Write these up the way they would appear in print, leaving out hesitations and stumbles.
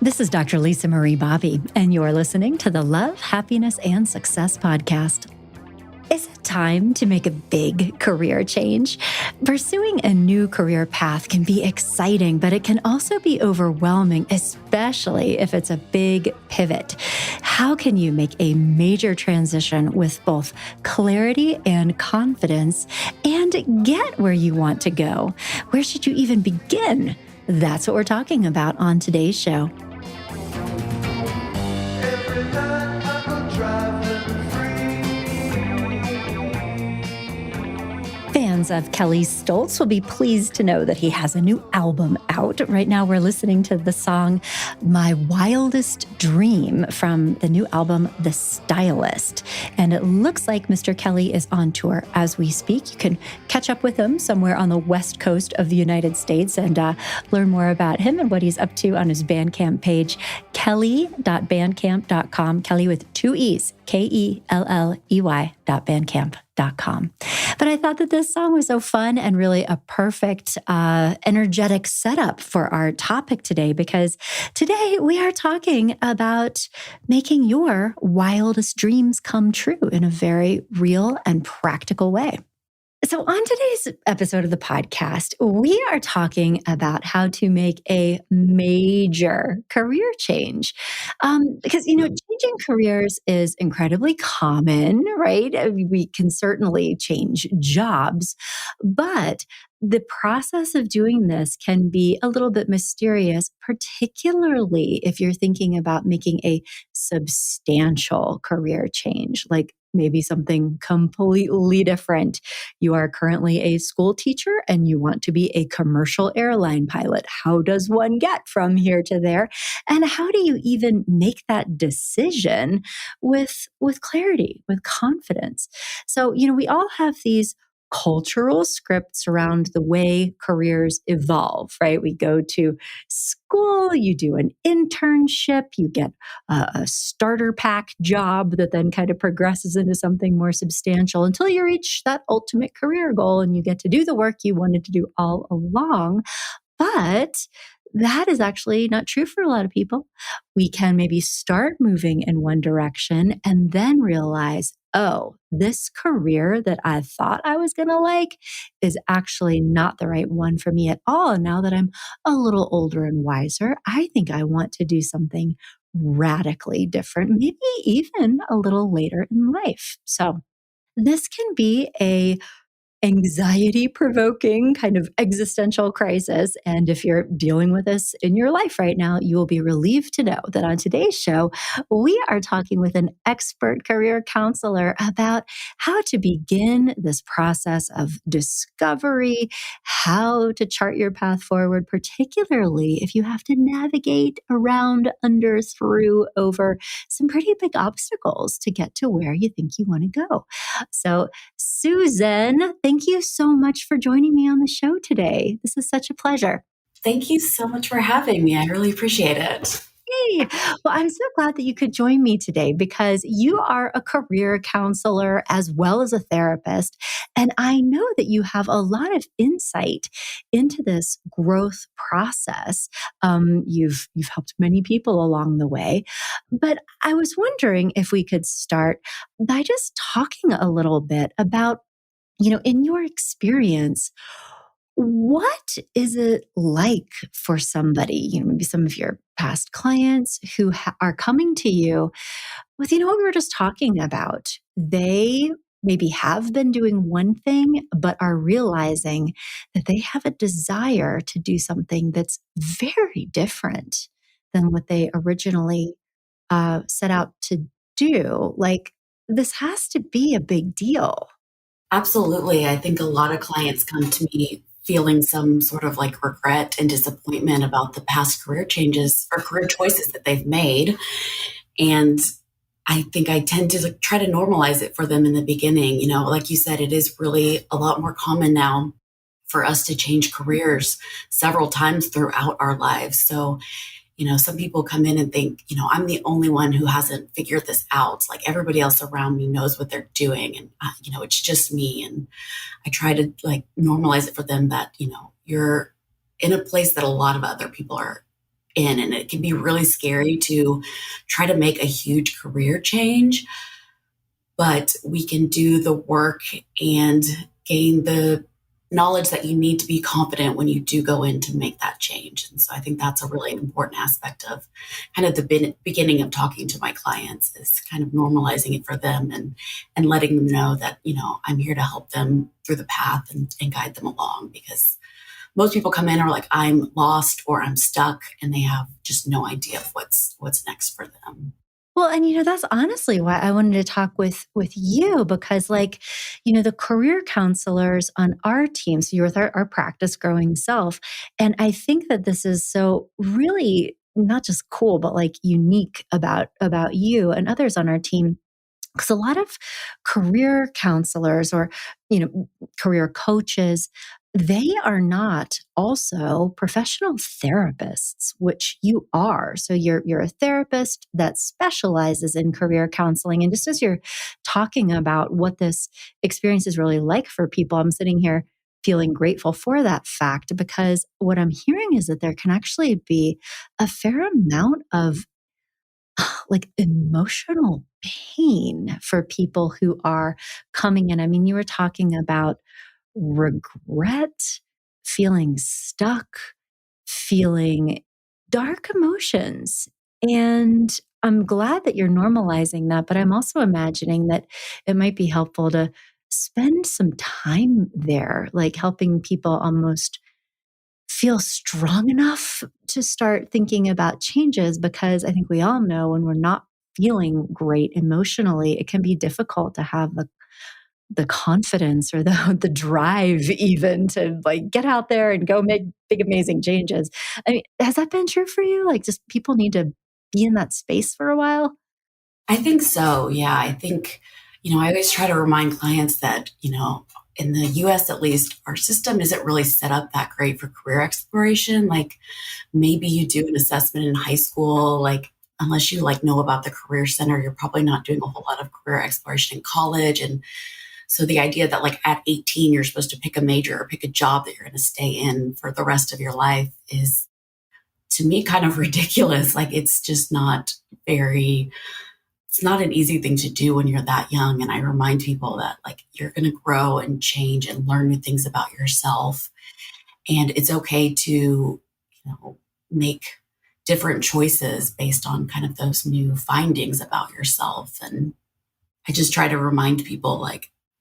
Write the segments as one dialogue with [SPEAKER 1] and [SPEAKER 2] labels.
[SPEAKER 1] This is Dr. Lisa Marie Bobby, and you're listening to the Love, Happiness, and Success podcast. Is it time to make a big career change? Pursuing a new career path can be exciting, but it can also be overwhelming, especially if it's a big pivot. How can you make a major transition with both clarity and confidence and get where you want to go? Where should you even begin? That's what we're talking about on today's show. Fans of Kelly Stoltz will be pleased to know that he has a new album out. Right now, we're listening to the song My Wildest Dream from the new album, The Stylist. And it looks like Mr. Kelly is on tour as we speak. You can catch up with him somewhere on the west coast of the United States and learn more about him and what he's up to on his Bandcamp page, kelly.bandcamp.com. Kelly with two E's, KELLEY.bandcamp.com. But I thought that this song was so fun and really a perfect, energetic setup for our topic today, because today we are talking about making your wildest dreams come true in a very real and practical way. So on today's episode of the podcast, we are talking about how to make a major career change. Because, changing careers is incredibly common, right? We can certainly change jobs, but the process of doing this can be a little bit mysterious, particularly if you're thinking about making a substantial career change, like maybe something completely different. You are currently a school teacher and you want to be a commercial airline pilot. How does one get from here to there? And how do you even make that decision with clarity, with confidence? So, we all have these cultural scripts around the way careers evolve, right? We go to school, you do an internship, you get a starter pack job that then kind of progresses into something more substantial until you reach that ultimate career goal and you get to do the work you wanted to do all along. But that is actually not true for a lot of people. We can maybe start moving in one direction and then realize, oh, this career that I thought I was going to like is actually not the right one for me at all. And now that I'm a little older and wiser, I think I want to do something radically different, maybe even a little later in life. So this can be a anxiety-provoking kind of existential crisis. And if you're dealing with this in your life right now, you will be relieved to know that on today's show, we are talking with an expert career counselor about how to begin this process of discovery, how to chart your path forward, particularly if you have to navigate around, under, through, over some pretty big obstacles to get to where you think you want to go. So, Susan, thank you so much for joining me on the show today. This is such a pleasure.
[SPEAKER 2] Thank you so much for having me. I really appreciate it.
[SPEAKER 1] Hey, well, I'm so glad that you could join me today because you are a career counselor as well as a therapist. And I know that you have a lot of insight into this growth process. You've helped many people along the way. But I was wondering if we could start by just talking a little bit about, in your experience, what is it like for somebody, maybe some of your past clients who are coming to you with, what we were just talking about? They maybe have been doing one thing, but are realizing that they have a desire to do something that's very different than what they originally set out to do. Like, this has to be a big deal.
[SPEAKER 2] Absolutely. I think a lot of clients come to me feeling some sort of like regret and disappointment about the past career changes or career choices that they've made. And I think I tend to try to normalize it for them in the beginning. Like you said, it is really a lot more common now for us to change careers several times throughout our lives. So some people come in and think, I'm the only one who hasn't figured this out. Like everybody else around me knows what they're doing. And, it's just me. And I try to normalize it for them that, you're in a place that a lot of other people are in. And it can be really scary to try to make a huge career change, but we can do the work and gain the knowledge that you need to be confident when you do go in to make that change. And so I think that's a really important aspect of kind of the beginning of talking to my clients, is kind of normalizing it for them and letting them know that, I'm here to help them through the path and guide them along, because most people come in and are like, I'm lost or I'm stuck, and they have just no idea of what's next for them.
[SPEAKER 1] Well, and that's honestly why I wanted to talk with you, because the career counselors on our team, so you're with our practice growing self. And I think that this is so really not just cool, but unique about you and others on our team. Because a lot of career counselors or, career coaches, they are not also professional therapists, which you are. So you're a therapist that specializes in career counseling. And just as you're talking about what this experience is really like for people, I'm sitting here feeling grateful for that fact, because what I'm hearing is that there can actually be a fair amount of emotional pain for people who are coming in. I mean, you were talking about regret, feeling stuck, feeling dark emotions. And I'm glad that you're normalizing that, but I'm also imagining that it might be helpful to spend some time there, helping people almost feel strong enough to start thinking about changes, because I think we all know when we're not feeling great emotionally, it can be difficult to have the confidence or the drive even to get out there and go make big amazing changes. I mean, has that been true for you? Just people need to be in that space for a while?
[SPEAKER 2] I think so. Yeah. I think, I always try to remind clients that, in the US at least, our system isn't really set up that great for career exploration. Maybe you do an assessment in high school, unless you know about the career center, you're probably not doing a whole lot of career exploration in college. And so the idea that at 18, you're supposed to pick a major or pick a job that you're going to stay in for the rest of your life is, to me, kind of ridiculous. It's just not it's not an easy thing to do when you're that young. And I remind people that you're going to grow and change and learn new things about yourself. And it's okay to, make different choices based on kind of those new findings about yourself. And I just try to remind people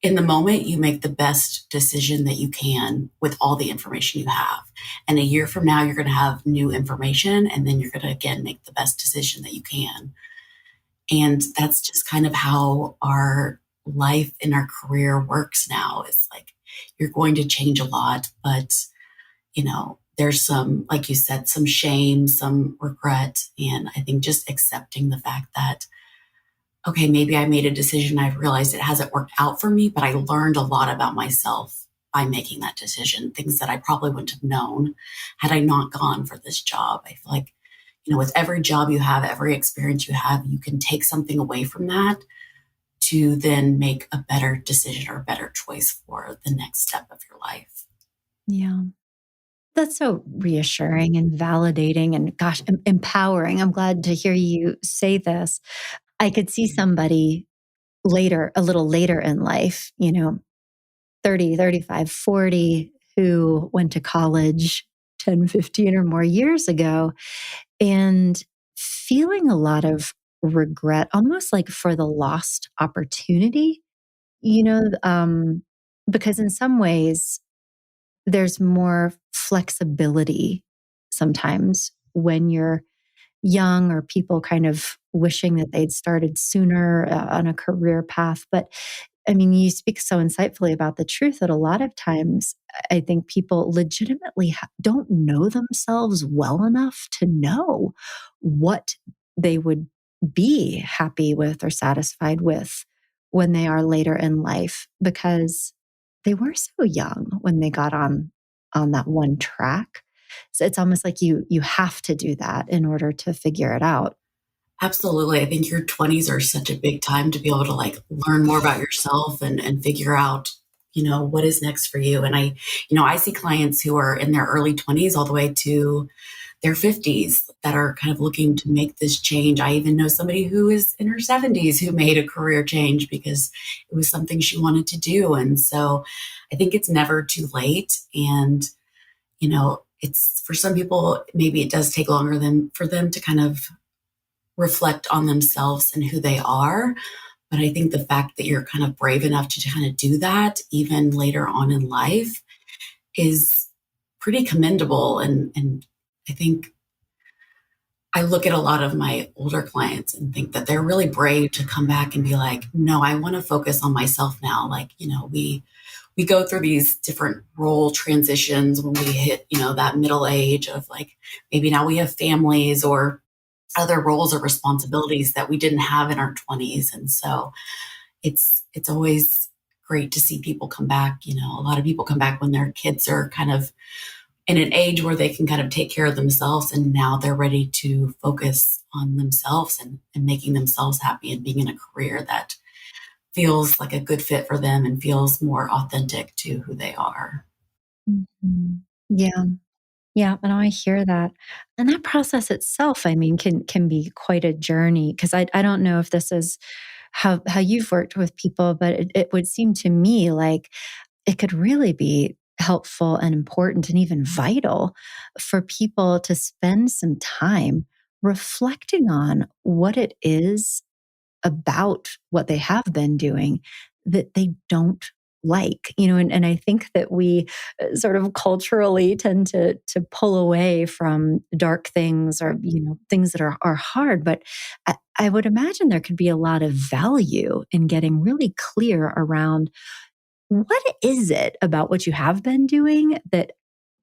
[SPEAKER 2] in the moment, you make the best decision that you can with all the information you have. And a year from now, you're going to have new information, and then you're going to again make the best decision that you can. And that's just kind of how our life and our career works now. It's you're going to change a lot, but there's some, like you said, some shame, some regret. And I think just accepting the fact that, okay, maybe I made a decision. I've realized it hasn't worked out for me, but I learned a lot about myself by making that decision, things that I probably wouldn't have known had I not gone for this job. I feel like, with every job you have, every experience you have, you can take something away from that to then make a better decision or a better choice for the next step of your life.
[SPEAKER 1] Yeah. That's so reassuring and validating and gosh, empowering. I'm glad to hear you say this. I could see somebody a little later in life, 30, 35, 40, who went to college 10, 15 or more years ago and feeling a lot of regret, almost for the lost opportunity, because in some ways, there's more flexibility sometimes when you're young, or people kind of wishing that they'd started sooner on a career path. But I mean, you speak so insightfully about the truth that a lot of times I think people legitimately don't know themselves well enough to know what they would be happy with or satisfied with when they are later in life, because they were so young when they got on that one track. So it's almost like you have to do that in order to figure it out.
[SPEAKER 2] Absolutely. I think your 20s are such a big time to be able to learn more about yourself and figure out, what is next for you. And I see clients who are in their early 20s all the way to their 50s that are kind of looking to make this change. I even know somebody who is in her 70s who made a career change because it was something she wanted to do. And so I think it's never too late. And, it's for some people, maybe it does take longer than for them to kind of reflect on themselves and who they are. But I think the fact that you're kind of brave enough to kind of do that, even later on in life, is pretty commendable. And I think I look at a lot of my older clients and think that they're really brave to come back and be like, no, I want to focus on myself now. Like, we go through these different role transitions when we hit, that middle age of like, maybe now we have families or other roles or responsibilities that we didn't have in our 20s. And so it's always great to see people come back. A lot of people come back when their kids are kind of in an age where they can kind of take care of themselves, and now they're ready to focus on themselves and making themselves happy and being in a career that feels like a good fit for them and feels more authentic to who they are.
[SPEAKER 1] Mhm. Yeah. Yeah, and I hear that. And that process itself, I mean, can be quite a journey because I don't know if this is how you've worked with people, but it would seem to me like it could really be helpful and important and even vital for people to spend some time reflecting on what it is about what they have been doing that they don't like, and I think that we sort of culturally tend to pull away from dark things or, things that are hard. But I would imagine there could be a lot of value in getting really clear around what is it about what you have been doing that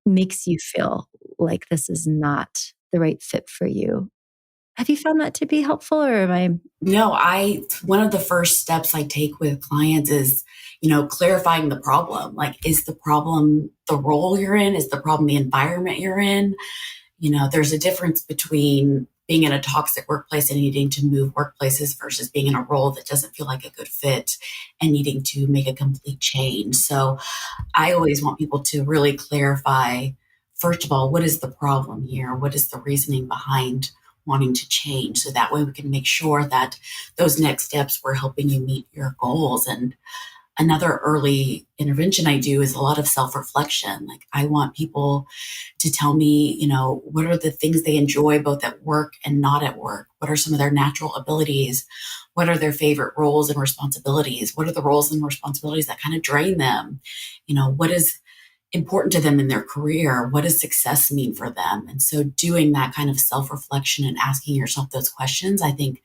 [SPEAKER 1] makes you feel like this is not the right fit for you. Have you found that to be helpful or am I?
[SPEAKER 2] No, one of the first steps I take with clients is, clarifying the problem. Like, is the problem the role you're in? Is the problem the environment you're in? There's a difference between being in a toxic workplace and needing to move workplaces versus being in a role that doesn't feel like a good fit and needing to make a complete change. So I always want people to really clarify, first of all, what is the problem here? What is the reasoning behind wanting to change? So that way we can make sure that those next steps we're helping you meet your goals. And another early intervention I do is a lot of self-reflection. Like, I want people to tell me, what are the things they enjoy both at work and not at work? What are some of their natural abilities? What are their favorite roles and responsibilities? What are the roles and responsibilities that kind of drain them? What is important to them in their career? What does success mean for them? And so doing that kind of self-reflection and asking yourself those questions, I think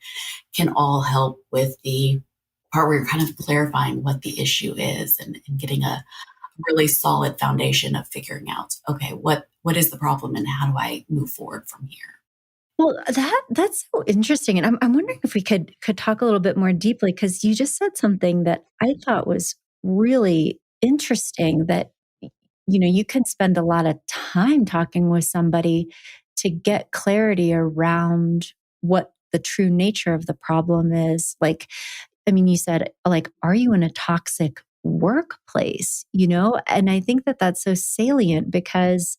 [SPEAKER 2] can all help with the part where you're kind of clarifying what the issue is and getting a really solid foundation of figuring out, okay, what is the problem and how do I move forward from here?
[SPEAKER 1] Well, that's so interesting, and I'm wondering if we could talk a little bit more deeply because you just said something that I thought was really interesting. That you can spend a lot of time talking with somebody to get clarity around what the true nature of the problem is. Like, I mean, you said, like, are you in a toxic workplace? And I think that that's so salient because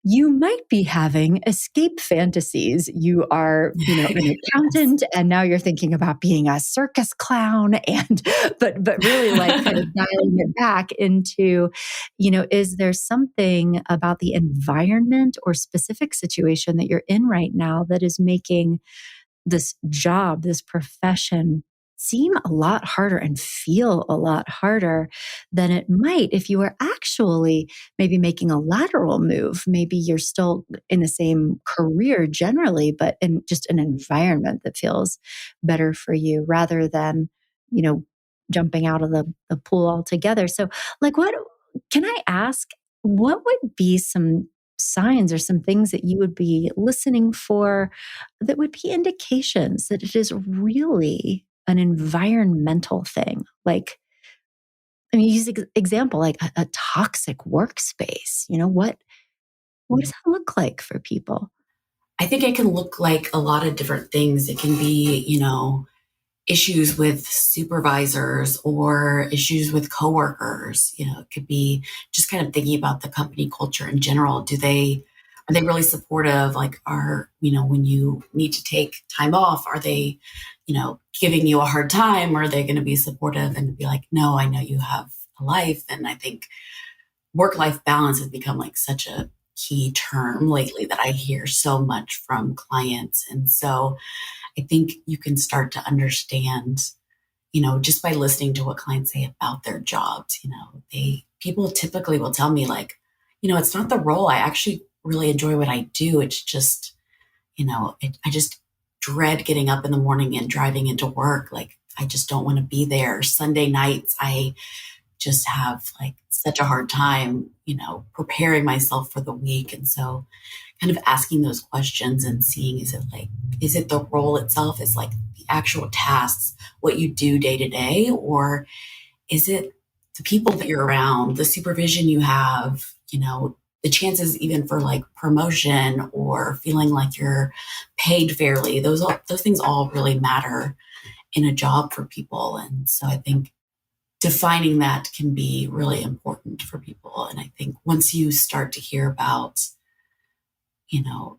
[SPEAKER 1] you might be having escape fantasies. You are, an
[SPEAKER 2] Yes.
[SPEAKER 1] accountant and now you're thinking about being a circus clown and but really like kind of dialing it back into, is there something about the environment or specific situation that you're in right now that is making this job, this profession seem a lot harder and feel a lot harder than it might if you were actually maybe making a lateral move. Maybe you're still in the same career generally, but in just an environment that feels better for you rather than, you know, jumping out of the pool altogether. So, like, what can I ask? What would be some signs or some things that you would be listening for that would be indications that it is really an environmental thing? Like, I mean, use example like a toxic workspace. What does that look like for people?
[SPEAKER 2] I think it can look like a lot of different things. It can be, issues with supervisors or issues with coworkers. It could be just kind of thinking about the company culture in general. Do they Are they really supportive? Like, when you need to take time off, are they, giving you a hard time? Or are they going to be supportive and be like, no, I know you have a life. And I think work-life balance has become like such a key term lately that I hear so much from clients. And so I think you can start to understand, just by listening to what clients say about their jobs, people typically will tell me like, it's not the role. I actually really enjoy what I do. It's just, I just dread getting up in the morning and driving into work. Like, I just don't want to be there. Sunday nights, I just have like such a hard time, preparing myself for the week. And so kind of asking those questions and seeing, is it the role itself, is like the actual tasks, what you do day to day, or is it the people that you're around, the supervision you have, the chances even for like promotion or feeling like you're paid fairly. Those things all really matter in a job for people. And so I think defining that can be really important for people. And I think once you start to hear about,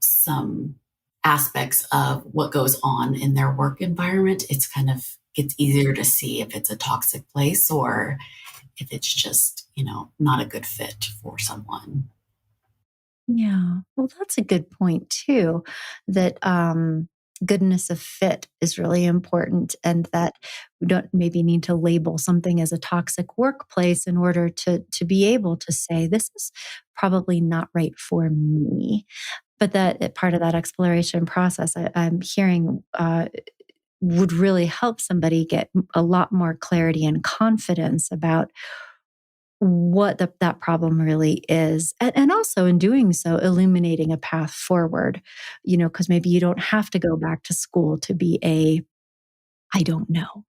[SPEAKER 2] some aspects of what goes on in their work environment, it's kind of gets easier to see if it's a toxic place or if it's just, not a good fit for someone.
[SPEAKER 1] Yeah. Well, that's a good point too, that goodness of fit is really important and that we don't maybe need to label something as a toxic workplace in order to be able to say this is probably not right for me. But that part of that exploration process, I'm hearing would really help somebody get a lot more clarity and confidence about what that problem really is. And also in doing so, illuminating a path forward, because maybe you don't have to go back to school to be I don't know,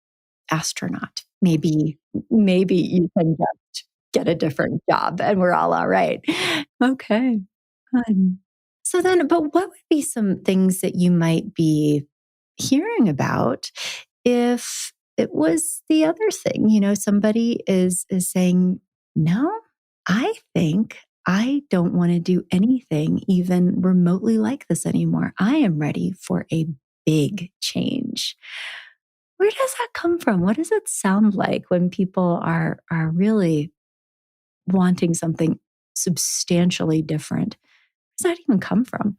[SPEAKER 1] astronaut. Maybe you can just get a different job and we're all right. Okay. Good. So then, but what would be some things that you might be hearing about if it was the other thing? Somebody is saying, "No, I think I don't want to do anything even remotely like this anymore. I am ready for a big change." Where does that come from? What does it sound like when people are really wanting something substantially different? Where does that even come from?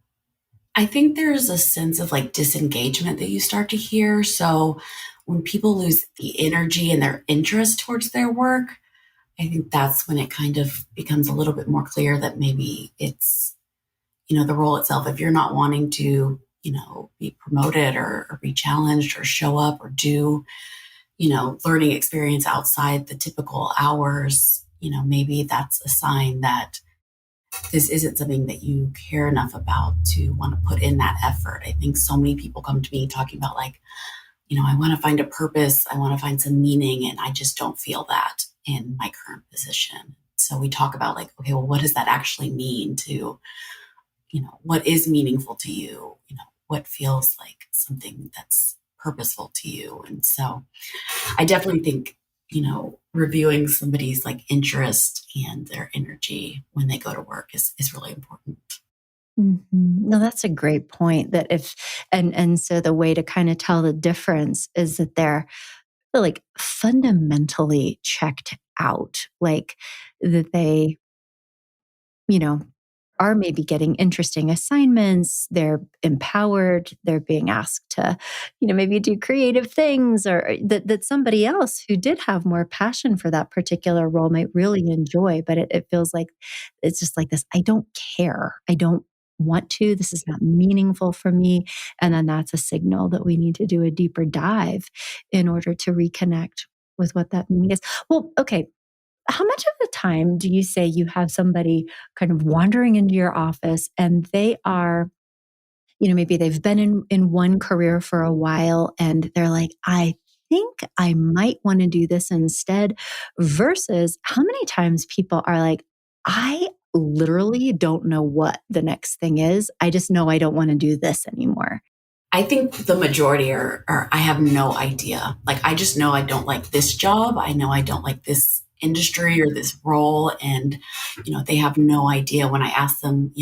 [SPEAKER 2] I think there's a sense of like disengagement that you start to hear. So when people lose the energy and their interest towards their work, I think that's when it kind of becomes a little bit more clear that maybe it's, the role itself. If you're not wanting to, be promoted or be challenged or show up or do, learning experience outside the typical hours, maybe that's a sign that this isn't something that you care enough about to want to put in that effort. I think so many people come to me talking about like, I want to find a purpose, I want to find some meaning, and I just don't feel that in my current position. So we talk about like, okay, well, what does that actually mean to, what is meaningful to you? What feels like something that's purposeful to you? And so I definitely think, reviewing somebody's like interest and their energy when they go to work is really important.
[SPEAKER 1] Mhm. No, that's a great point. That if and so the way to kind of tell the difference is that they're like fundamentally checked out, like that they, you know, are maybe getting interesting assignments. They're empowered. They're being asked to, maybe do creative things, or that somebody else who did have more passion for that particular role might really enjoy. But it feels like it's just like this. I don't care. I don't want to. This is not meaningful for me. And then that's a signal that we need to do a deeper dive in order to reconnect with what that meaning is. Well, okay, how much of the time do you say you have somebody kind of wandering into your office and they are, maybe they've been in one career for a while and they're like, I think I might want to do this instead, versus how many times people are like, I literally don't know what the next thing is. I just know I don't want to do this anymore.
[SPEAKER 2] I think the majority are I have no idea. Like, I just know I don't like this job. I know I don't like this industry or this role. And, they have no idea when I ask them,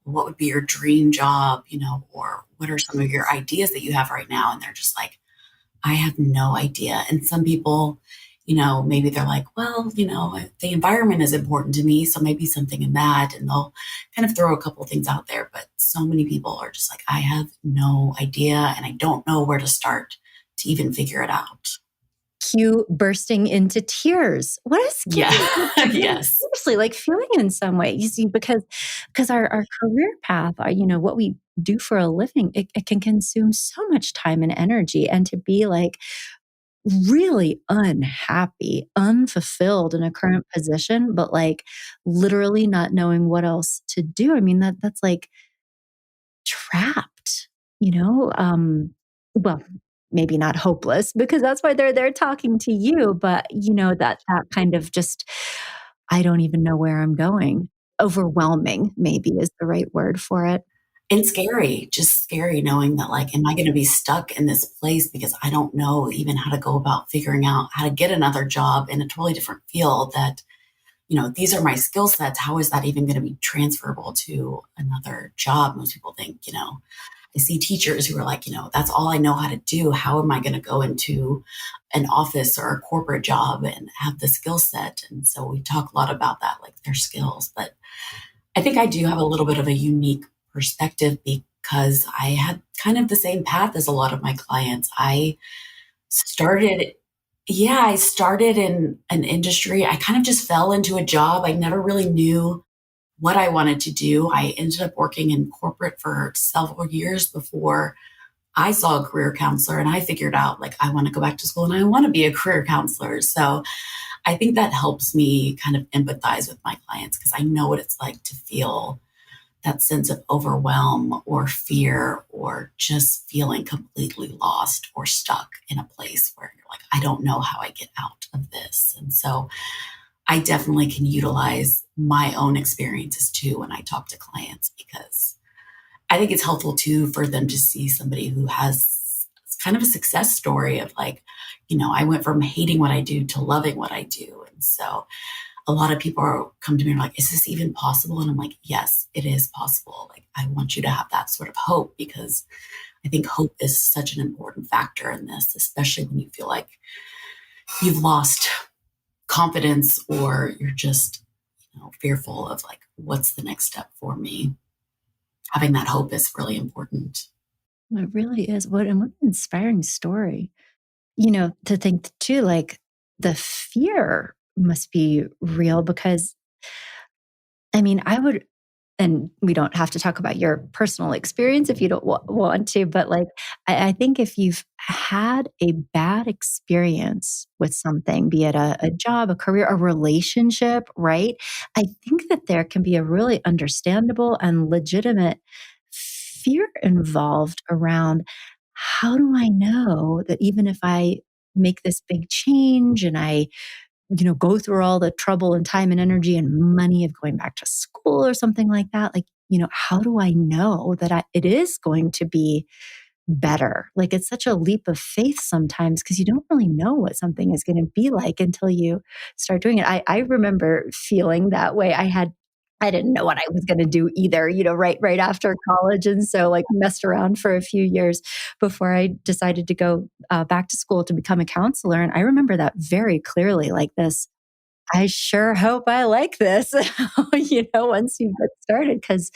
[SPEAKER 2] what would be your dream job, or what are some of your ideas that you have right now? And they're just like, I have no idea. And some people, maybe they're like, well, the environment is important to me. So maybe something in that. And they'll kind of throw a couple of things out there. But so many people are just like, I have no idea. And I don't know where to start to even figure it out.
[SPEAKER 1] Cue bursting into tears. What is
[SPEAKER 2] Yeah.
[SPEAKER 1] really,
[SPEAKER 2] Yes.
[SPEAKER 1] seriously, like feeling in some way, you see, because our career path, what we do for a living, it can consume so much time and energy. And to be like really unhappy, unfulfilled in a current position, but like literally not knowing what else to do. I mean, that's like trapped, you know? Well, maybe not hopeless because that's why they're there talking to you, but that kind of just, I don't even know where I'm going. Overwhelming, maybe is the right word for it.
[SPEAKER 2] And scary, just scary knowing that, like, am I going to be stuck in this place because I don't know even how to go about figuring out how to get another job in a totally different field that, these are my skill sets. How is that even going to be transferable to another job? Most people think, I see teachers who are like, that's all I know how to do. How am I going to go into an office or a corporate job and have the skill set? And so we talk a lot about that, like their skills. But I think I do have a little bit of a unique perspective because I had kind of the same path as a lot of my clients. Started, I started in an industry. I kind of just fell into a job. I never really knew what I wanted to do. I ended up working in corporate for several years before I saw a career counselor, and I figured out like I want to go back to school and I want to be a career counselor. So I think that helps me kind of empathize with my clients because I know what it's like to feel that sense of overwhelm or fear or just feeling completely lost or stuck in a place where you're like, I don't know how I get out of this. And so I definitely can utilize my own experiences too when I talk to clients because I think it's helpful too for them to see somebody who has kind of a success story of like, I went from hating what I do to loving what I do. And so a lot of people come to me and are like, is this even possible? And I'm like, yes, it is possible. Like, I want you to have that sort of hope because I think hope is such an important factor in this, especially when you feel like you've lost confidence or you're just, fearful of like, what's the next step for me? Having that hope is really important.
[SPEAKER 1] It really is. What an inspiring story. To think too, like the fear must be real because I mean, I would, and we don't have to talk about your personal experience if you don't want to, but like, I think if you've had a bad experience with something, be it a job, a career, a relationship, right? I think that there can be a really understandable and legitimate fear involved around how do I know that even if I make this big change and I go through all the trouble and time and energy and money of going back to school or something like that. Like, how do I know that it is going to be better? Like, it's such a leap of faith sometimes because you don't really know what something is going to be like until you start doing it. I remember feeling that way. I didn't know what I was going to do either, right after college. And so like messed around for a few years before I decided to go back to school to become a counselor. And I remember that very clearly, like this, I sure hope I like this, once you get started, because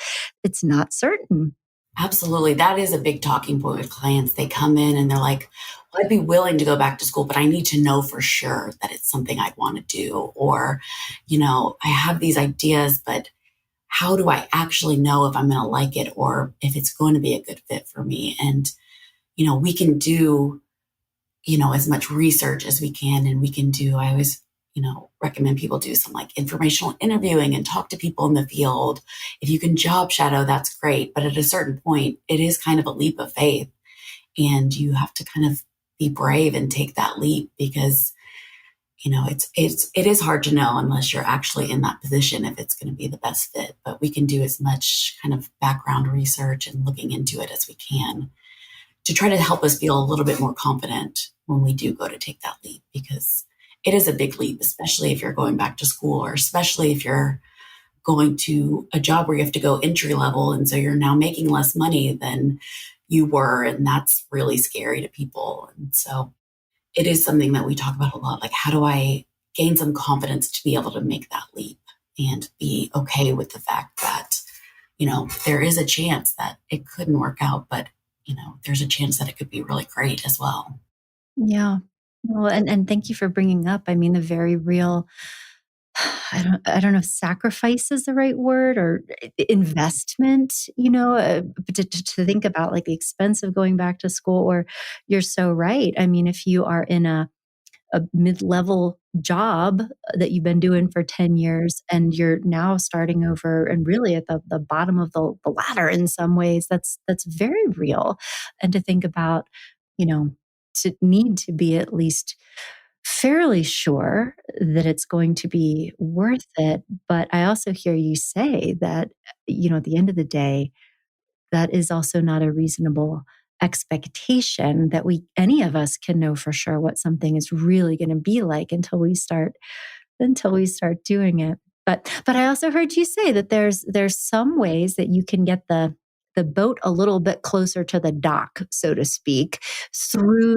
[SPEAKER 1] it's not certain.
[SPEAKER 2] Absolutely. That is a big talking point with clients. They come in and they're like, well, I'd be willing to go back to school, but I need to know for sure that it's something I'd want to do. Or, I have these ideas, but how do I actually know if I'm going to like it or if it's going to be a good fit for me? And, we can do, as much research as we can. And we can do, I always, recommend people do some like informational interviewing and talk to people in the field. If you can job shadow, that's great. But at a certain point, it is kind of a leap of faith. And you have to kind of be brave and take that leap because it is hard to know unless you're actually in that position if it's going to be the best fit. But we can do as much kind of background research and looking into it as we can to try to help us feel a little bit more confident when we do go to take that leap, because it is a big leap, especially if you're going back to school or especially if you're going to a job where you have to go entry level. And so you're now making less money than you were. And that's really scary to people. And so it is something that we talk about a lot. Like, how do I gain some confidence to be able to make that leap and be okay with the fact that, there is a chance that it couldn't work out, but, there's a chance that it could be really great as well.
[SPEAKER 1] Yeah. Well, and thank you for bringing up, I mean, the very real I don't know if sacrifice is the right word or investment, but to think about like the expense of going back to school, or you're so right. I mean, if you are in a mid-level job that you've been doing for 10 years and you're now starting over and really at the bottom of the ladder in some ways, that's very real. And to think about, you know, to need to be at least fairly sure that it's going to be worth it. But I also hear you say that, at the end of the day, that is also not a reasonable expectation that any of us can know for sure what something is really going to be like until we start doing it. But I also heard you say that there's some ways that you can get the boat a little bit closer to the dock, so to speak, through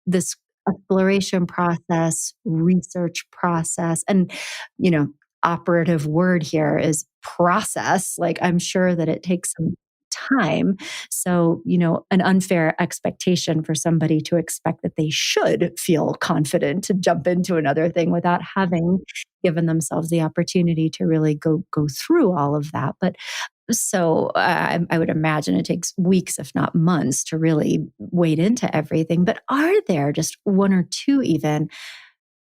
[SPEAKER 1] this exploration process, research process, and you know, operative word here is process. Like I'm sure that it takes some time. So, an unfair expectation for somebody to expect that they should feel confident to jump into another thing without having given themselves the opportunity to really go through all of that. But so I would imagine it takes weeks, if not months, to really wade into everything. But are there just one or two even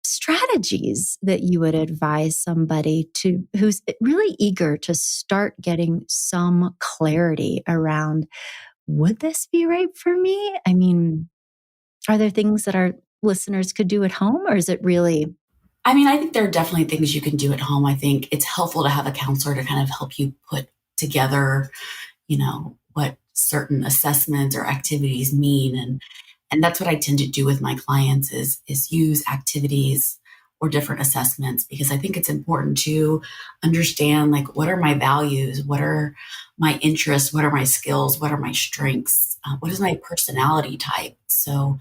[SPEAKER 1] strategies that you would advise somebody to who's really eager to start getting some clarity around, would this be right for me? I mean, are there things that our listeners could do at home, or is it really?
[SPEAKER 2] I mean, I think there are definitely things you can do at home. I think it's helpful to have a counselor to kind of help you put together, what certain assessments or activities mean. And that's what I tend to do with my clients is use activities or different assessments, because I think it's important to understand, like, what are my values? What are my interests? What are my skills? What are my strengths? What is my personality type? So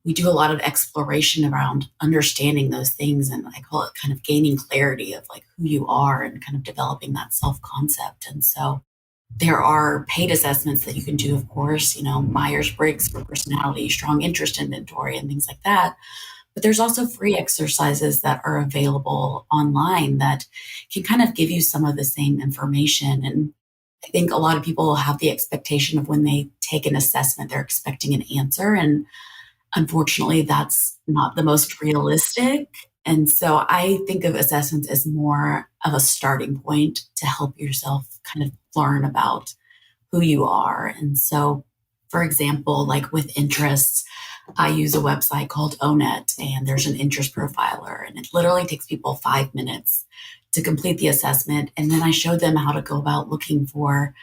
[SPEAKER 2] we do a lot of exploration around understanding those things. And I call it kind of gaining clarity of like who you are and kind of developing that self concept. And so there are paid assessments that you can do, of course, Myers-Briggs for personality, strong interest inventory, and things like that. But there's also free exercises that are available online that can kind of give you some of the same information. And I think a lot of people have the expectation of when they take an assessment, they're expecting an answer. And unfortunately, that's not the most realistic. And so I think of assessments as more of a starting point to help yourself kind of learn about who you are. And so, for example, like with interests, I use a website called Onet, and there's an interest profiler, and it literally takes people 5 minutes to complete the assessment. And then I show them how to go about looking for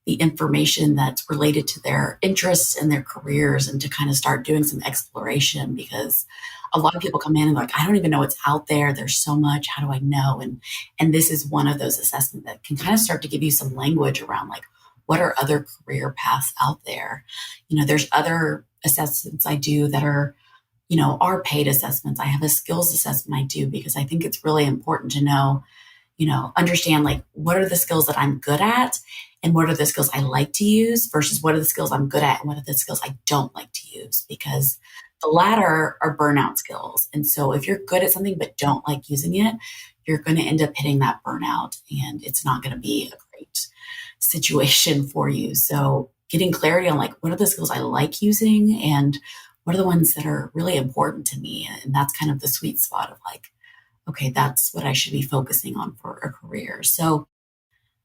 [SPEAKER 2] the information that's related to their interests and their careers, and to kind of start doing some exploration, because a lot of people come in and like, I don't even know what's out there. There's so much. How do I know? And this is one of those assessments that can kind of start to give you some language around like, what are other career paths out there? There's other assessments I do that are paid assessments. I have a skills assessment I do because I think it's really important to know, understand like, what are the skills that I'm good at, and what are the skills I like to use versus what are the skills I'm good at and what are the skills I don't like to use, because the latter are burnout skills. And so if you're good at something but don't like using it, you're going to end up hitting that burnout, and it's not going to be a great situation for you. So getting clarity on like, what are the skills I like using and what are the ones that are really important to me? And that's kind of the sweet spot of like, okay, that's what I should be focusing on for a career. So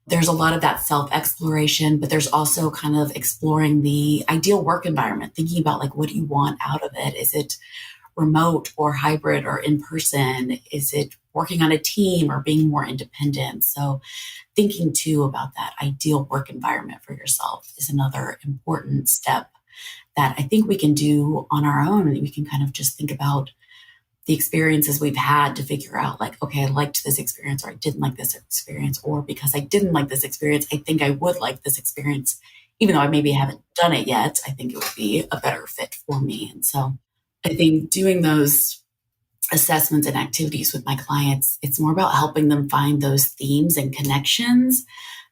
[SPEAKER 2] there's a lot of that self exploration, but there's also kind of exploring the ideal work environment, thinking about like, what do you want out of it? Is it remote or hybrid or in person? Is it working on a team or being more independent? So thinking too about that ideal work environment for yourself is another important step that I think we can do on our own. And we can kind of just think about, the experiences we've had to figure out like, okay, I liked this experience or I didn't like this experience, or because I didn't like this experience, I think I would like this experience. Even though I maybe haven't done it yet, I think it would be a better fit for me. And so I think doing those assessments and activities with my clients, it's more about helping them find those themes and connections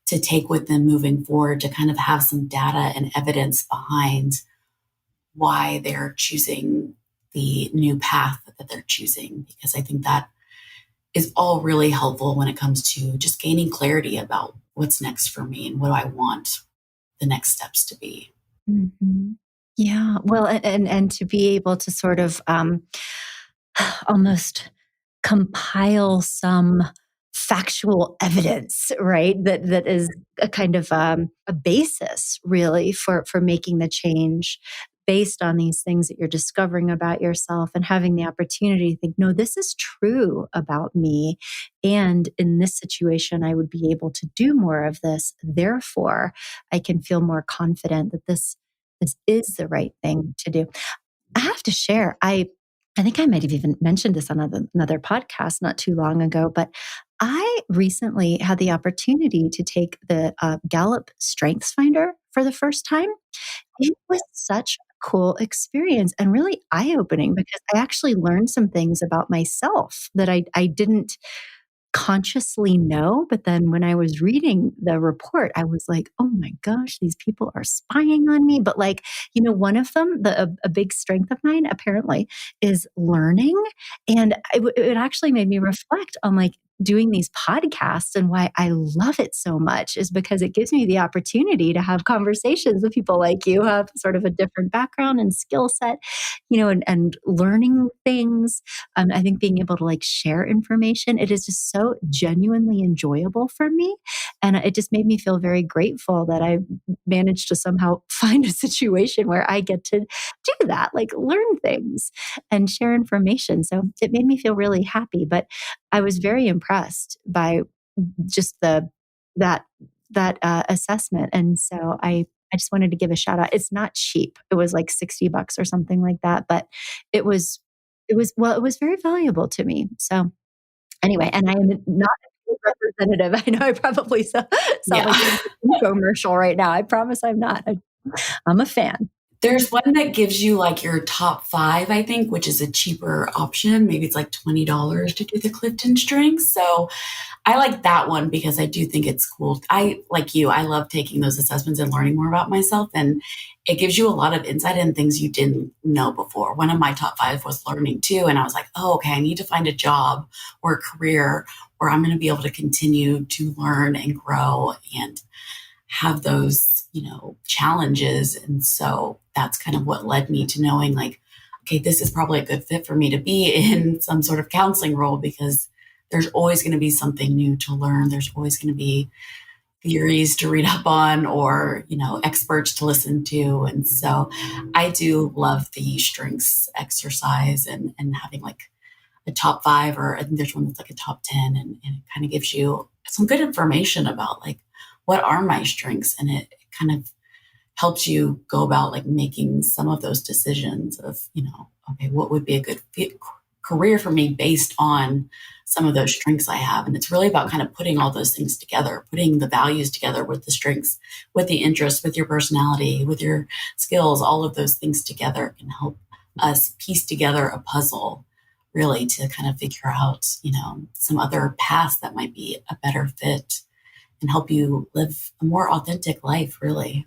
[SPEAKER 2] to take with them moving forward, to kind of have some data and evidence behind why they're choosing the new path that they're choosing. Because I think that is all really helpful when it comes to just gaining clarity about what's next for me and what do I want the next steps to be.
[SPEAKER 1] Mhm. Yeah. Well, and to be able to sort of almost compile some factual evidence, right? That is a kind of a basis, really, for making the change based on these things that you're discovering about yourself, and having the opportunity to think, no, this is true about me. And in this situation, I would be able to do more of this. Therefore, I can feel more confident that this is the right thing to do. I have to share, I think I might have even mentioned this on another podcast not too long ago, but I recently had the opportunity to take the Gallup Strengths Finder for the first time. It was such a cool experience and really eye opening, because I actually learned some things about myself that I didn't consciously know. But then when I was reading the report, I was like, oh my gosh, these people are spying on me. But like, one of them, a big strength of mine apparently is learning. And it actually made me reflect on like doing these podcasts, and why I love it so much is because it gives me the opportunity to have conversations with people like you, who have sort of a different background and skill set, and learning things. I think being able to like share information, it is just so genuinely enjoyable for me. And it just made me feel very grateful that I managed to somehow find a situation where I get to do that, like learn things and share information. So it made me feel really happy. But I was very impressed by just that assessment. And so I just wanted to give a shout out. It's not cheap. It was like $60 or something like that, but it was it was very valuable to me. So anyway, and I am not a representative. I know I probably sound
[SPEAKER 2] Yeah.
[SPEAKER 1] like an infomercial right now. I promise I'm not. I'm a fan.
[SPEAKER 2] There's one that gives you like your top five, I think, which is a cheaper option. Maybe it's like $20 to do the Clifton strings. So I like that one because I do think it's cool. Like you, I love taking those assessments and learning more about myself. And it gives you a lot of insight in things you didn't know before. One of my top five was learning too. And I was like, oh, okay, I need to find a job or a career where I'm going to be able to continue to learn and grow and have those, challenges. And so that's kind of what led me to knowing like, okay, this is probably a good fit for me to be in some sort of counseling role, because there's always going to be something new to learn. There's always going to be theories to read up on, or, experts to listen to. And so I do love the strengths exercise, and having like a top five, or I think there's one that's like a top 10, and it kind of gives you some good information about like, what are my strengths? And it kind of helps you go about like making some of those decisions of, okay, what would be a good career for me based on some of those strengths I have. And it's really about kind of putting all those things together, putting the values together with the strengths, with the interests, with your personality, with your skills. All of those things together can help us piece together a puzzle, really, to kind of figure out, some other paths that might be a better fit and help you live a more authentic life, really.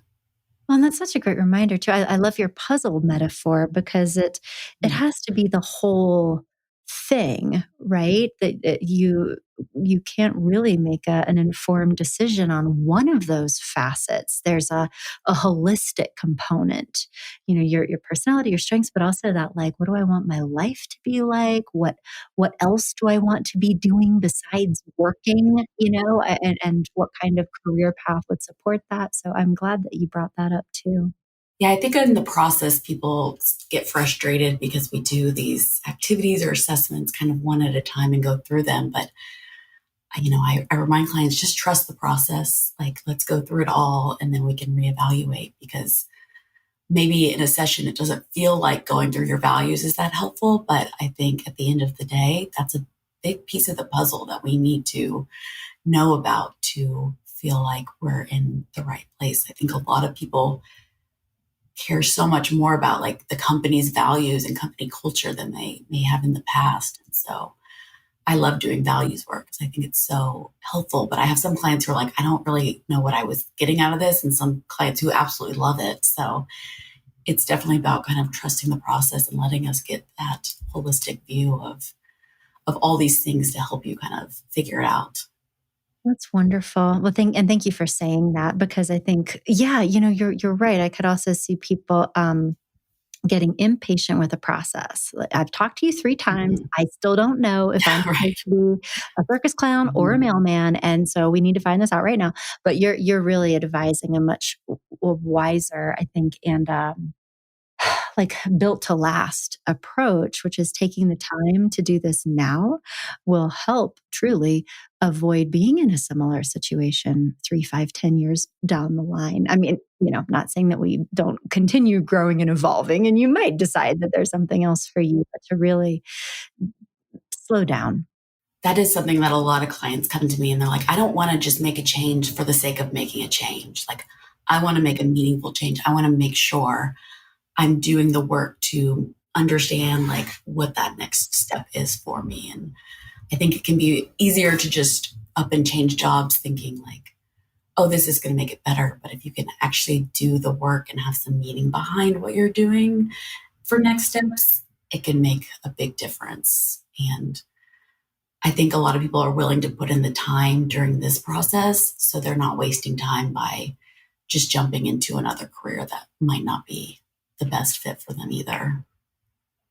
[SPEAKER 1] Well, and that's such a great reminder too. I love your puzzle metaphor, because it
[SPEAKER 2] Mm.
[SPEAKER 1] has to be the whole thing, right? That you can't really make an informed decision on one of those facets. There's a holistic component, your personality, your strengths, but also that like, what do I want my life to be like? What else do I want to be doing besides working? And what kind of career path would support that? So I'm glad that you brought that up too.
[SPEAKER 2] Yeah, I think in the process, people get frustrated because we do these activities or assessments kind of one at a time and go through them. But, I remind clients, just trust the process. Like, let's go through it all and then we can reevaluate, because maybe in a session, it doesn't feel like going through your values is that helpful. But I think at the end of the day, that's a big piece of the puzzle that we need to know about to feel like we're in the right place. I think a lot of people care so much more about like the company's values and company culture than they may have in the past. And so I love doing values work because I think it's so helpful. But I have some clients who are like, I don't really know what I was getting out of this, and some clients who absolutely love it. So it's definitely about kind of trusting the process and letting us get that holistic view of all these things to help you kind of figure it out.
[SPEAKER 1] That's wonderful. Well, thank you for saying that, because I think, yeah, you're right. I could also see people getting impatient with the process. Like, I've talked to you 3 times.
[SPEAKER 2] Mhm.
[SPEAKER 1] I still don't know if I'm
[SPEAKER 2] Right.
[SPEAKER 1] supposed to be a circus clown or a
[SPEAKER 2] Mhm.
[SPEAKER 1] mailman, and so we need to find this out right now. But you're really advising a much wiser, I think, and like built to last approach, which is taking the time to do this now, will help truly avoid being in a similar situation 3, 5, 10 years down the line. I mean, not saying that we don't continue growing and evolving, and you might decide that there's something else for you, but to really slow down.
[SPEAKER 2] That is something that a lot of clients come to me and they're like, I don't want to just make a change for the sake of making a change. Like, I want to make a meaningful change. I want to make sure I'm doing the work to understand like what that next step is for me. And I think it can be easier to just up and change jobs thinking like, oh, this is going to make it better. But if you can actually do the work and have some meaning behind what you're doing for next steps, it can make a big difference. And I think a lot of people are willing to put in the time during this process so they're not wasting time by just jumping into another career that might not be the best fit for them either.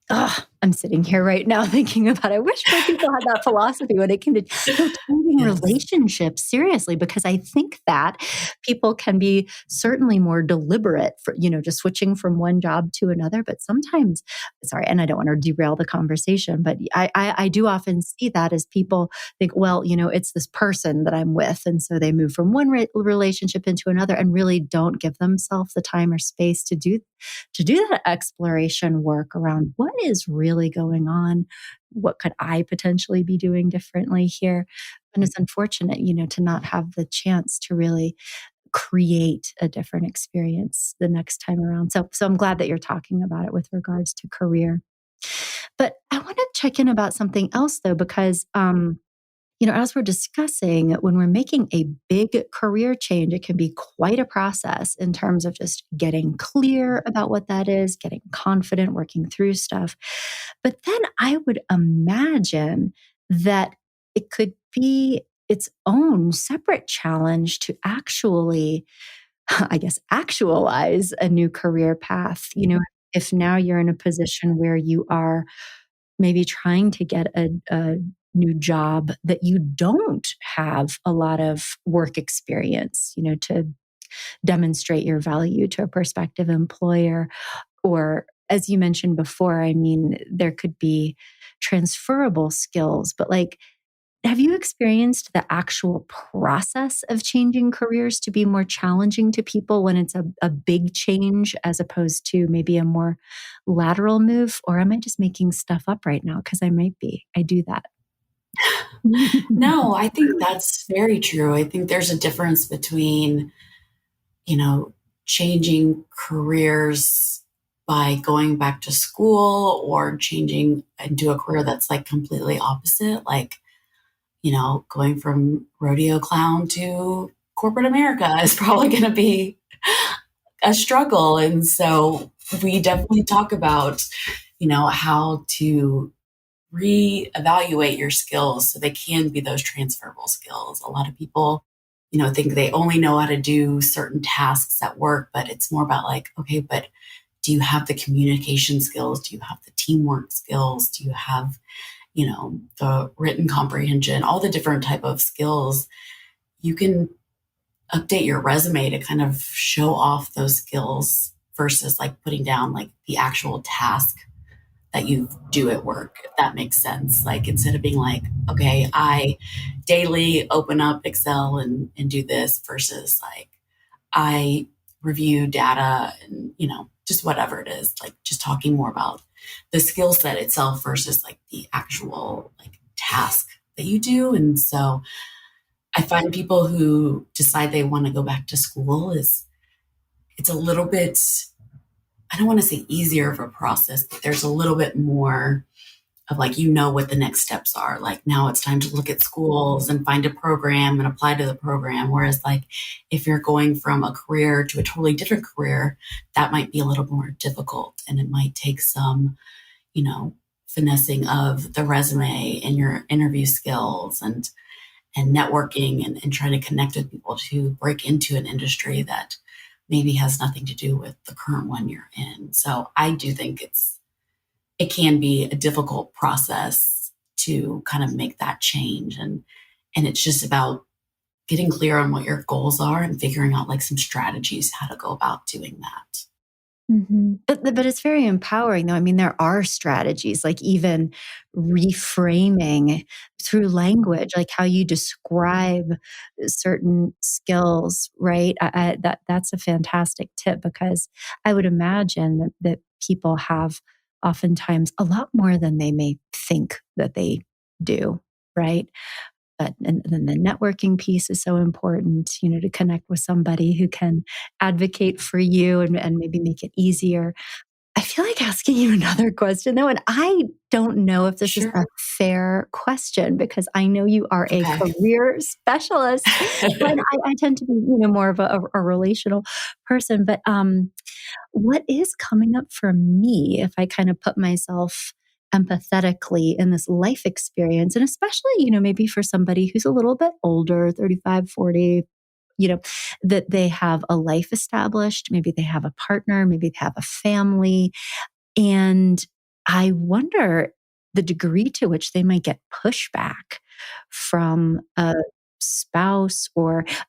[SPEAKER 1] I'm sitting here right now thinking about, I wish more people had that philosophy when it came to changing
[SPEAKER 2] Yes.
[SPEAKER 1] relationships, seriously, because I think that people can be certainly more deliberate for, just switching from one job to another. But sometimes, sorry, and I don't want to derail the conversation, but I do often see that as people think, well, it's this person that I'm with. And so they move from one relationship into another and really don't give themselves the time or space to do that exploration work around what is really going on. What could I potentially be doing differently here? And it's unfortunate, to not have the chance to really create a different experience the next time around. So I'm glad that you're talking about it with regards to career. But I want to check in about something else though, because as we're discussing, when we're making a big career change, it can be quite a process in terms of just getting clear about what that is, getting confident, working through stuff. But then I would imagine that it could be its own separate challenge to actually, I guess, actualize a new career path. If now you're in a position where you are maybe trying to get a new job that you don't have a lot of work experience, to demonstrate your value to a prospective employer. Or, as you mentioned before, I mean, there could be transferable skills, but like, have you experienced the actual process of changing careers to be more challenging to people when it's a big change as opposed to maybe a more lateral move? Or am I just making stuff up right now? Because I might be. I do that.
[SPEAKER 2] No, I think that's very true. I think there's a difference between, you know, changing careers by going back to school or changing into a career that's like completely opposite, like, going from rodeo clown to corporate America is probably going to be a struggle. And so we definitely talk about, how to reevaluate your skills so they can be those transferable skills. A lot of people, think they only know how to do certain tasks at work, but it's more about like, okay, but do you have the communication skills? Do you have the teamwork skills? Do you have, the written comprehension, all the different type of skills? You can update your resume to kind of show off those skills versus like putting down like the actual task that you do at work, if that makes sense. Like instead of being like, okay, I daily open up Excel and do this versus like I review data and, just whatever it is, like just talking more about the skill set itself versus like the actual like task that you do. And so I find people who decide they want to go back to school is it's a little bit, I don't want to say easier of a process, but there's a little bit more of like, what the next steps are. Like now it's time to look at schools and find a program and apply to the program. Whereas like if you're going from a career to a totally different career, that might be a little more difficult. And it might take some, finessing of the resume and your interview skills and networking and trying to connect with people to break into an industry that maybe has nothing to do with the current one you're in. So I do think it can be a difficult process to kind of make that change. And it's just about getting clear on what your goals are and figuring out like some strategies how to go about doing that.
[SPEAKER 1] But it's very empowering, though. I mean, there are strategies, like even reframing through language, like how you describe certain skills, right? That's a fantastic tip because I would imagine that people have oftentimes a lot more than they may think that they do, right? But and then the networking piece is so important, to connect with somebody who can advocate for you and maybe make it easier. I feel like asking you another question though, and I don't know if this is a
[SPEAKER 2] Sure.
[SPEAKER 1] fair question because I know you are a
[SPEAKER 2] Okay.
[SPEAKER 1] career specialist, and I tend to be, more of a relational person. But what is coming up for me if I kind of put myself empathetically in this life experience, and especially, maybe for somebody who's a little bit older, 35, 40, you know, that they have a life established, maybe they have a partner, maybe they have a family. And I wonder the degree to which they might get pushback from a spouse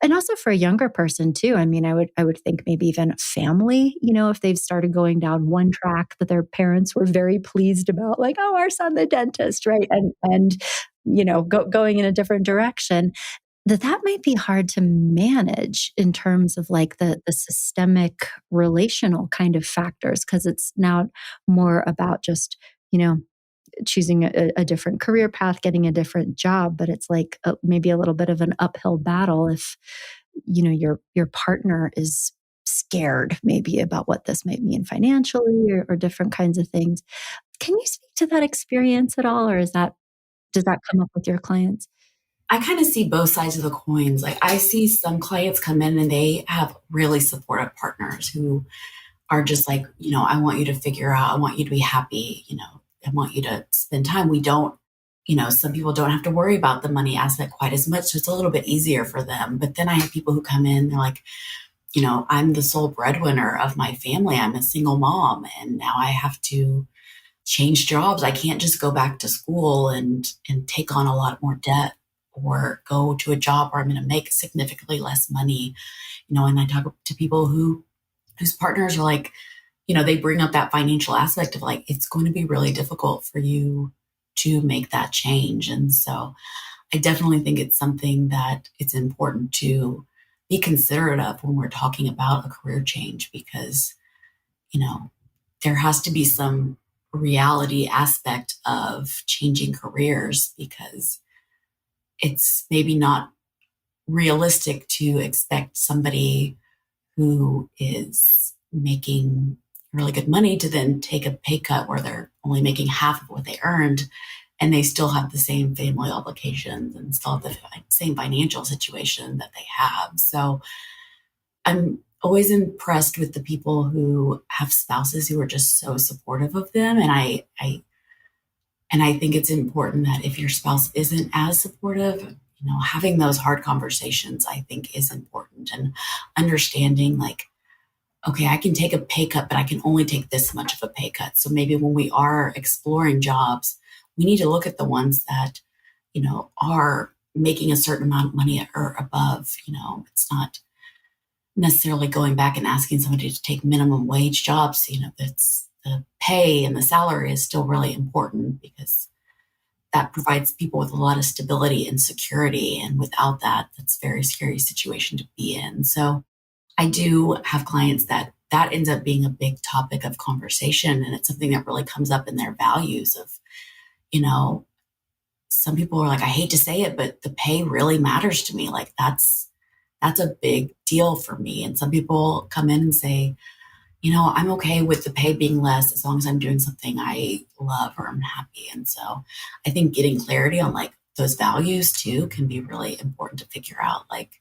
[SPEAKER 1] and also for a younger person too. I mean, I would think maybe even family, if they've started going down one track that their parents were very pleased about, like, oh, our son, the dentist, right? And going in a different direction, that might be hard to manage in terms of like the systemic relational kind of factors, because it's now more about just, choosing a different career path, getting a different job. But it's like maybe a little bit of an uphill battle if, your partner is scared maybe about what this might mean financially or different kinds of things. Can you speak to that experience at all? Or does that come up with your clients?
[SPEAKER 2] I kind of see both sides of the coins. Like I see some clients come in and they have really supportive partners who are just like, I want you to figure out, I want you to be happy, I want you to spend time. We don't, some people don't have to worry about the money aspect quite as much. So it's a little bit easier for them. But then I have people who come in, they're like, I'm the sole breadwinner of my family. I'm a single mom and now I have to change jobs. I can't just go back to school and take on a lot more debt or go to a job where I'm going to make significantly less money. And I talk to people whose partners are like, they bring up that financial aspect of like, it's going to be really difficult for you to make that change. And so I definitely think it's something that it's important to be considerate of when we're talking about a career change, because, there has to be some reality aspect of changing careers, because it's maybe not realistic to expect somebody who is making really good money to then take a pay cut where they're only making half of what they earned and they still have the same family obligations and still have the same financial situation that they have. So I'm always impressed with the people who have spouses who are just so supportive of them. And I think it's important that if your spouse isn't as supportive, having those hard conversations, I think is important, and understanding like, okay, I can take a pay cut, but I can only take this much of a pay cut. So maybe when we are exploring jobs, we need to look at the ones that, are making a certain amount of money or above. It's not necessarily going back and asking somebody to take minimum wage jobs. That's the pay and the salary is still really important because that provides people with a lot of stability and security. And without that, that's a very scary situation to be in. So I do have clients that that ends up being a big topic of conversation. And it's something that really comes up in their values of, you know, some people are like, I hate to say it, but the pay really matters to me. Like that's a big deal for me. And some people come in and say, I'm okay with the pay being less as long as I'm doing something I love or I'm happy. And so I think getting clarity on like those values too can be really important to figure out, like,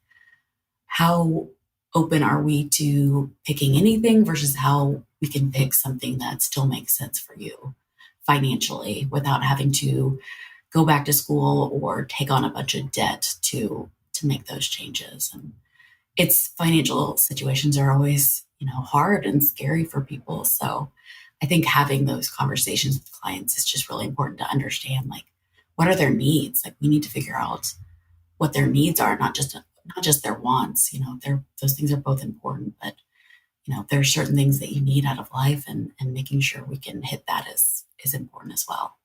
[SPEAKER 2] how open are we to picking anything versus how we can pick something that still makes sense for you financially without having to go back to school or take on a bunch of debt to make those changes. And it's financial situations are always, hard and scary for people. So I think having those conversations with clients is just really important to understand, like, what are their needs? Like, we need to figure out what their needs are, not just their wants. Those things are both important, but there are certain things that you need out of life, and making sure we can hit that is important as well.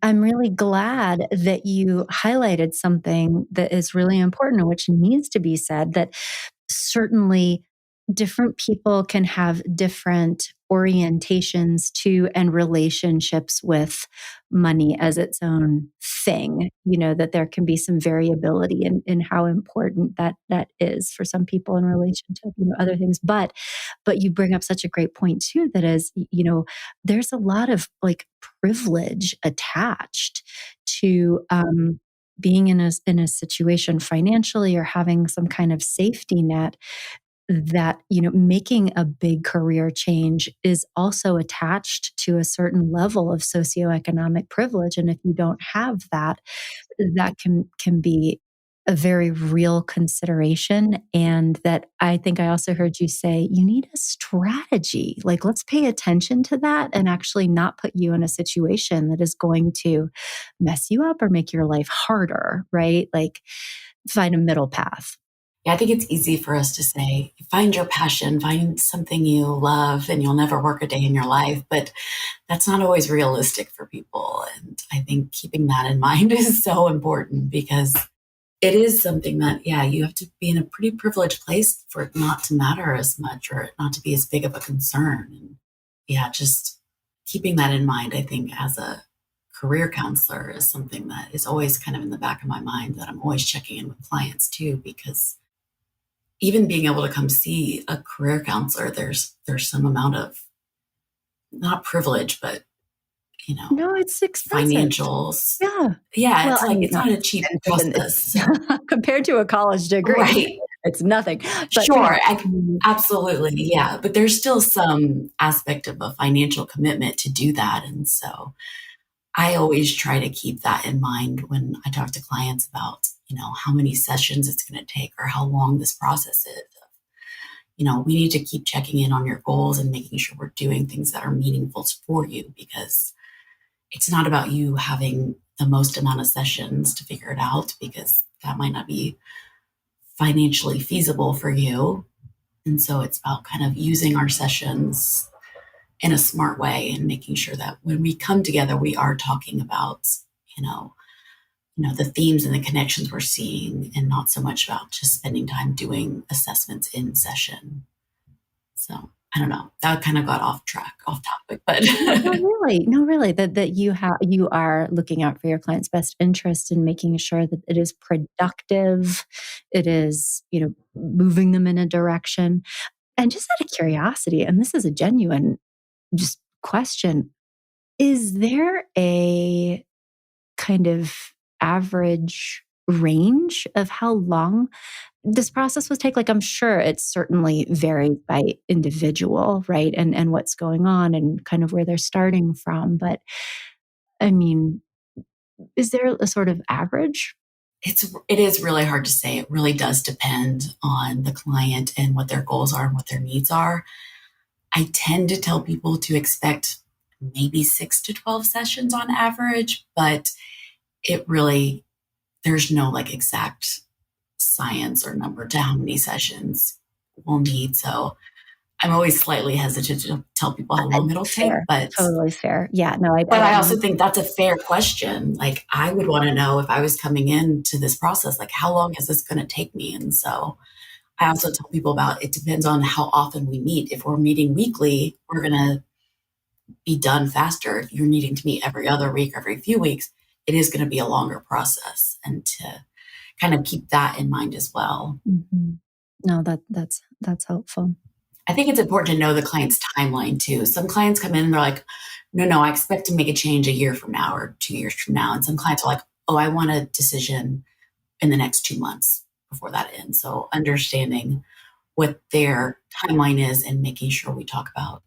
[SPEAKER 1] I'm really glad that you highlighted something that is really important, which needs to be said, that certainly different people can have different orientations to and relationships with money as its own thing. That there can be some variability in how important that is for some people in relation to other things. But you bring up such a great point too, that is, there's a lot of like privilege attached to being in a situation financially or having some kind of safety net, that making a big career change is also attached to a certain level of socioeconomic privilege. And if you don't have that, that can be a very real consideration. And that, I think I also heard you say, you need a strategy. Like, let's pay attention to that and actually not put you in a situation that is going to mess you up or make your life harder, right? Like, find a middle path.
[SPEAKER 2] Yeah, I think it's easy for us to say, find your passion, find something you love, and you'll never work a day in your life. But that's not always realistic for people. And I think keeping that in mind is so important, because it is something that, yeah, you have to be in a pretty privileged place for it not to matter as much, or it not to be as big of a concern. And yeah, just keeping that in mind, I think, as a career counselor is something that is always kind of in the back of my mind, that I'm always checking in with clients too, because even being able to come see a career counselor, there's some amount of, not privilege, but
[SPEAKER 1] No, it's expensive.
[SPEAKER 2] financials.
[SPEAKER 1] Yeah.
[SPEAKER 2] Yeah,
[SPEAKER 1] Well,
[SPEAKER 2] it's
[SPEAKER 1] I
[SPEAKER 2] like
[SPEAKER 1] mean,
[SPEAKER 2] it's
[SPEAKER 1] not
[SPEAKER 2] not a cheap
[SPEAKER 1] expensive.
[SPEAKER 2] process. So
[SPEAKER 1] Compared to a college degree,
[SPEAKER 2] right.
[SPEAKER 1] it's nothing. But
[SPEAKER 2] Sure, absolutely, yeah, but there's still some aspect of a financial commitment to do that, and so I always try to keep that in mind when I talk to clients about, how many sessions it's gonna take or how long this process is. We need to keep checking in on your goals and making sure we're doing things that are meaningful for you, because it's not about you having the most amount of sessions to figure it out, because that might not be financially feasible for you. And so it's about kind of using our sessions in a smart way and making sure that when we come together, we are talking about, you know, the themes and the connections we're seeing, and not so much about just spending time doing assessments in session. So I don't know. That kind of got off topic, but
[SPEAKER 1] no, really, no, really, that you are looking out for your client's best interest and making sure that it is productive, it is, moving them in a direction. And just out of curiosity, and this is a genuine just question, is there a kind of average range of how long this process would take? Like, I'm sure it certainly varies by individual, right? And what's going on and kind of where they're starting from. But I mean, is there a sort of average?
[SPEAKER 2] it is really hard to say. It really does depend on the client and what their goals are and what their needs are. I tend to tell people to expect maybe 6 to 12 sessions on average, but it really, there's no like exact science or number to how many sessions we'll need. So I'm always slightly hesitant to tell people how long it'll take,
[SPEAKER 1] Fair, totally fair. Yeah, no, I
[SPEAKER 2] but I also
[SPEAKER 1] don't.
[SPEAKER 2] think that's a fair question. Like, I would want to know, if I was coming into this process, like, how long is this going to take me? And so I also tell people about it depends on how often we meet. If we're meeting weekly, we're going to be done faster. If you're needing to meet every other week, every few weeks, it is going to be a longer process. And to kind of keep that in mind as well.
[SPEAKER 1] Mm-hmm. No, that's helpful.
[SPEAKER 2] I think it's important to know the client's timeline too. Some clients come in and they're like, no, I expect to make a change a year from now or 2 years from now. And some clients are like, oh, I want a decision in the next 2 months before that ends. So understanding what their timeline is and making sure we talk about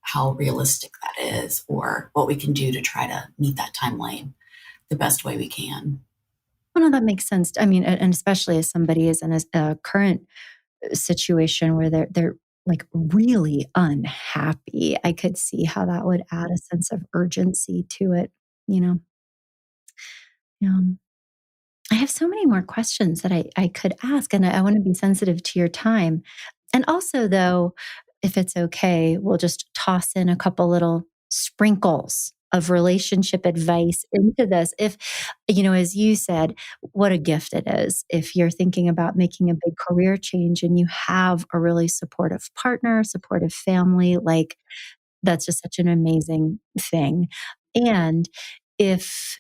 [SPEAKER 2] how realistic that is or what we can do to try to meet that timeline the best way we can.
[SPEAKER 1] Well, no, that makes sense. I mean, and especially as somebody is in a current situation where they're like really unhappy, I could see how that would add a sense of urgency to it, you know. Um, I have so many more questions that I could ask, and I want to be sensitive to your time. And also, though, if it's okay, we'll just toss in a couple little sprinkles of relationship advice into this. If, as you said, what a gift it is if you're thinking about making a big career change and you have a really supportive partner, supportive family, like that's just such an amazing thing. And if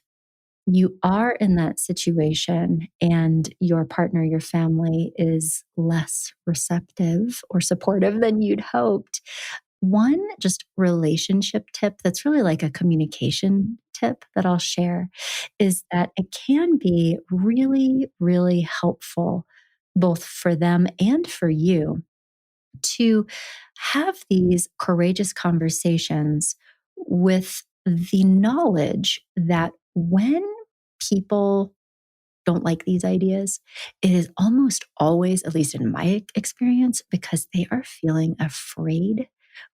[SPEAKER 1] you are in that situation and your partner, your family is less receptive or supportive than you'd hoped, one just relationship tip that's really like a communication tip that I'll share is that it can be really, really helpful both for them and for you to have these courageous conversations with the knowledge that when people don't like these ideas, it is almost always, at least in my experience, because they are feeling afraid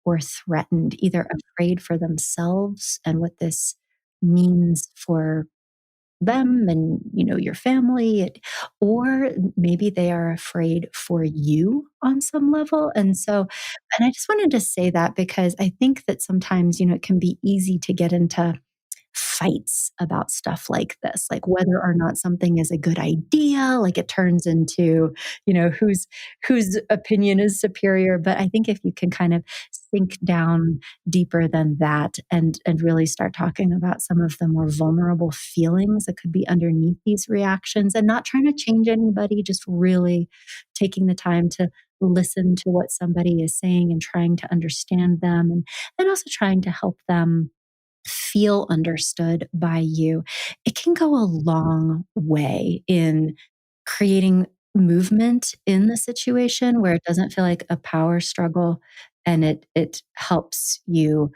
[SPEAKER 1] or threatened, either afraid for themselves and what this means for them and your family, or maybe they are afraid for you on some level. And I just wanted to say that because I think that sometimes it can be easy to get into fights about stuff like this, like whether or not something is a good idea, like it turns into, whose opinion is superior. But I think if you can kind of sink down deeper than that and really start talking about some of the more vulnerable feelings that could be underneath these reactions and not trying to change anybody, just really taking the time to listen to what somebody is saying and trying to understand them and also trying to help them feel understood by you, it can go a long way in creating movement in the situation where it doesn't feel like a power struggle and it helps you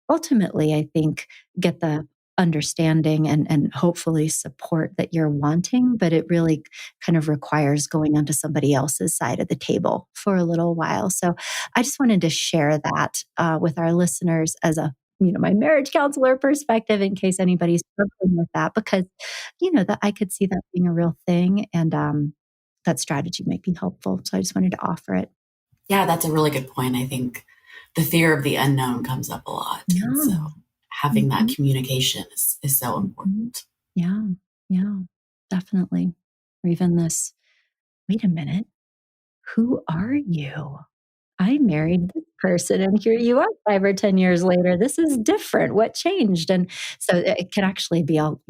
[SPEAKER 1] ultimately, I think, get the understanding and hopefully support that you're wanting, but it really kind of requires going onto somebody else's side of the table for a little while. So I just wanted to share that with our listeners as a my marriage counselor perspective in case anybody's struggling with that because that I could see that being a real thing and that strategy might be helpful. So I just wanted to offer it.
[SPEAKER 2] Yeah, that's a really good point. I think the fear of the unknown comes up a lot. And so
[SPEAKER 1] Yeah.
[SPEAKER 2] having that
[SPEAKER 1] Mhm.
[SPEAKER 2] communication is so
[SPEAKER 1] Mhm.
[SPEAKER 2] important.
[SPEAKER 1] Yeah, yeah, definitely. Or even this, wait a minute, who are you? I married this person and here you are 5 or 10 years later. This is different. What changed? And so it can actually be all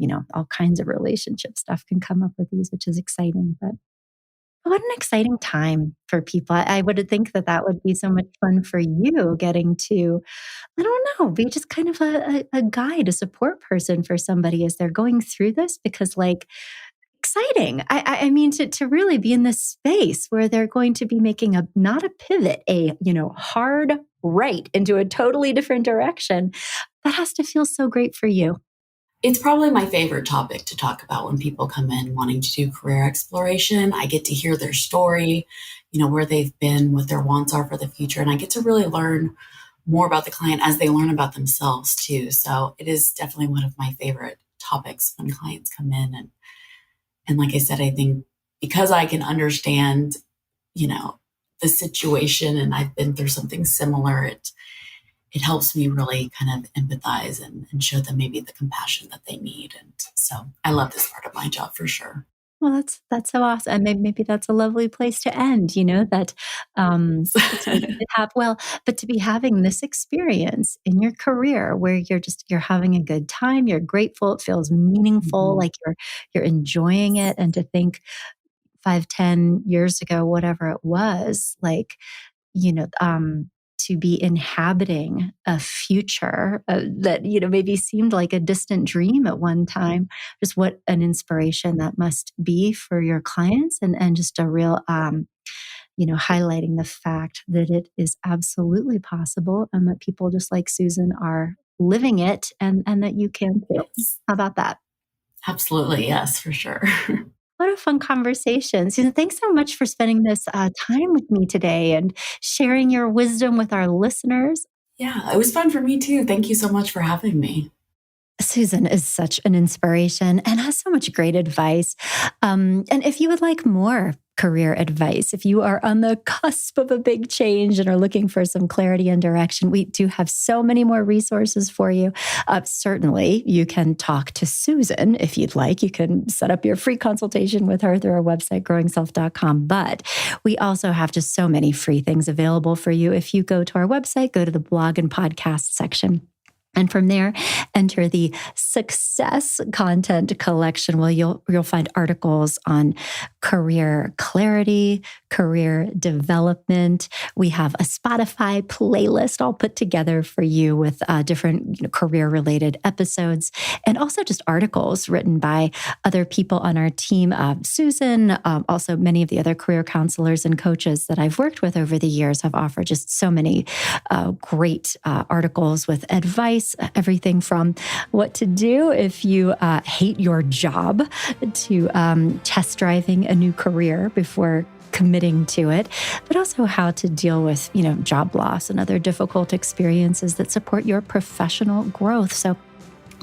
[SPEAKER 1] kinds of relationship stuff can come up with these, which is exciting. But what an exciting time for people. I would think that that would be so much fun for you getting to, I don't know, be just kind of a guide, a support person for somebody as they're going through this because like exciting. I mean to really be in this space where they're going to be making a not a pivot, a hard right into a totally different direction. That has to feel so great for you.
[SPEAKER 2] It's probably my favorite topic to talk about when people come in wanting to do career exploration. I get to hear their story, where they've been, what their wants are for the future. And I get to really learn more about the client as they learn about themselves too. So it is definitely one of my favorite topics when clients come in. And like I said, I think because I can understand, you know, the situation and I've been through something similar, it helps me really kind of empathize and show them maybe the compassion that they need. And so I love this part of my job for sure.
[SPEAKER 1] Well, that's so awesome, and maybe that's a lovely place to end, that, to have well, but to be having this experience in your career where you're having a good time, you're grateful, it feels meaningful,
[SPEAKER 2] Mhm.
[SPEAKER 1] like you're enjoying it, and to think 5, 10 years ago, whatever it was, like, to be inhabiting a future, that, maybe seemed like a distant dream at one time. Just what an inspiration that must be for your clients, and just a real, highlighting the fact that it is absolutely possible and that people just like Susan are living it, and that you can too.
[SPEAKER 2] Yes.
[SPEAKER 1] How about that?
[SPEAKER 2] Absolutely, yes, for sure.
[SPEAKER 1] What a fun conversation. Susan, thanks so much for spending this time with me today and sharing your wisdom with our listeners.
[SPEAKER 2] Yeah, it was fun for me too. Thank you so much for having me.
[SPEAKER 1] Susan is such an inspiration and has so much great advice. And if you would like more career advice, if you are on the cusp of a big change and are looking for some clarity and direction, we do have so many more resources for you. Certainly, you can talk to Susan if you'd like. You can set up your free consultation with her through our website, growingself.com. But we also have just so many free things available for you. If you go to our website, go to the blog and podcast section. And from there, enter the success content collection where you'll find articles on career clarity, career development. We have a Spotify playlist all put together for you with different career related episodes, and also just articles written by other people on our team. Susan, also many of the other career counselors and coaches that I've worked with over the years have offered just so many great articles with advice, everything from what to do if you hate your job to test driving a new career before committing to it, but also how to deal with, job loss and other difficult experiences that support your professional growth. So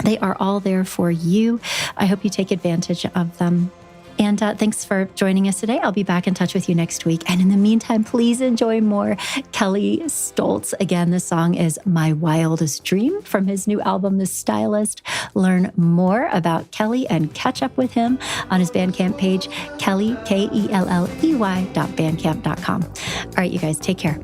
[SPEAKER 1] they are all there for you. I hope you take advantage of them. And thanks for joining us today. I'll be back in touch with you next week. And in the meantime, please enjoy more Kelly Stoltz. Again, the song is My Wildest Dream from his new album, The Stylist. Learn more about Kelly and catch up with him on his Bandcamp page, Kelly, KELLEY.bandcamp.com. All right, you guys, take care.